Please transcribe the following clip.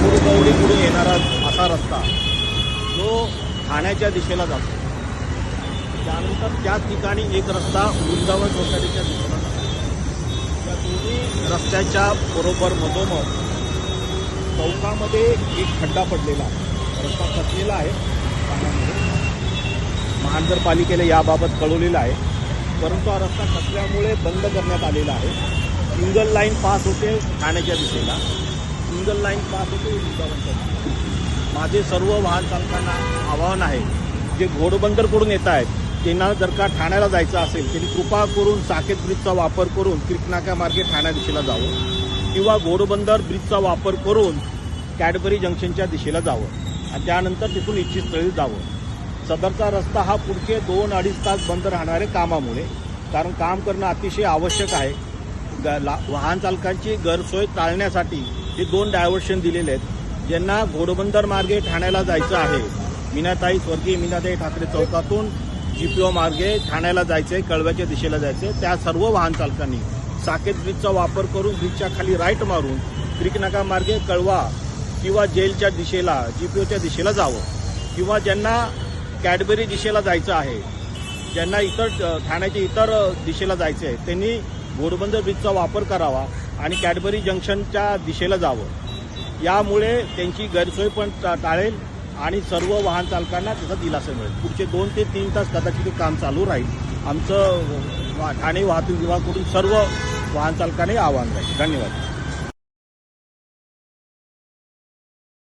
कुरगवडीकडून येणारा असा रस्ता जो ठाण्याच्या दिशेला जातो. त्यानंतर त्याच ठिकाणी एक रस्ता वृंदावन सोसायटीच्या दिशेला जातो. या दोन्ही रस्त्याच्या बरोबर मधोमध चौकामध्ये एक खड्डा पडलेला आहे. रस्ता खचलेला आहे पाण्यामध्ये. महानगरपालिकेला याबाबत कळवलेलं आहे, परंतु हा रस्ता खचल्यामुळे बंद करण्यात आलेला आहे. सिंगल लाईन पास होते ठाण्याच्या दिशेला, सिंगल लाईन पास होते वृंदावनच्या दिशेला. माझे सर्व वाहन चालकांना आवाहन आहे, जे घोडबंदरकडून येत आहेत त्यांना जर का ठाण्याला जायचं असेल त्यांनी कृपा करून साकेत ब्रिजचा वापर करून क्रिकनाका मार्गे ठाण्या दिशेला जावं किंवा घोडबंदर ब्रिजचा वापर करून कॅडबरी जंक्शनच्या दिशेला जावं आणि त्यानंतर तिथून इच्छित स्थळी जावं. सदरचा रस्ता हा पुढचे 2-2.5 तास बंद राहणारे कामामुळे, कारण काम करणं अतिशय आवश्यक आहे. वाहन चालकांची गैरसोय टाळण्यासाठी हे 2 डायव्हर्शन दिलेले आहेत. ज्यांना घोडबंदर मार्गे ठाण्याला जायचं आहे, स्वर्गीय मीनाताई ठाकरे चौकातून GPO मार्गे ठाण्याला जायचं आहे, कळव्याच्या दिशेला जायचं आहे, त्या सर्व वाहन चालकांनी साकेत ब्रिजचा वापर करून ब्रिजच्या खाली राईट मारून क्रिकनाका मार्गे कळवा किंवा जेलच्या दिशेला GPOच्या दिशेला जावं. किंवा ज्यांना कॅडबरी दिशेला जायचं आहे, ज्यांना ठाण्याच्या इतर दिशेला जायचं आहे, त्यांनी घोडबंदर ब्रिजचा वापर करावा आणि कॅडबरी जंक्शनच्या दिशेला जावं. यामुळे त्यांची गैरसोय पण टाळेल आणि सर्व वाहन चालकांना त्याचा दिलासा मिळेल. पुढचे 2 ते 3 तास कदाचित काम चालू राहील. आमचं ठाणे वाहतूक विभागाकडून सर्व वाहन चालकांना आवाहन राहील. धन्यवाद.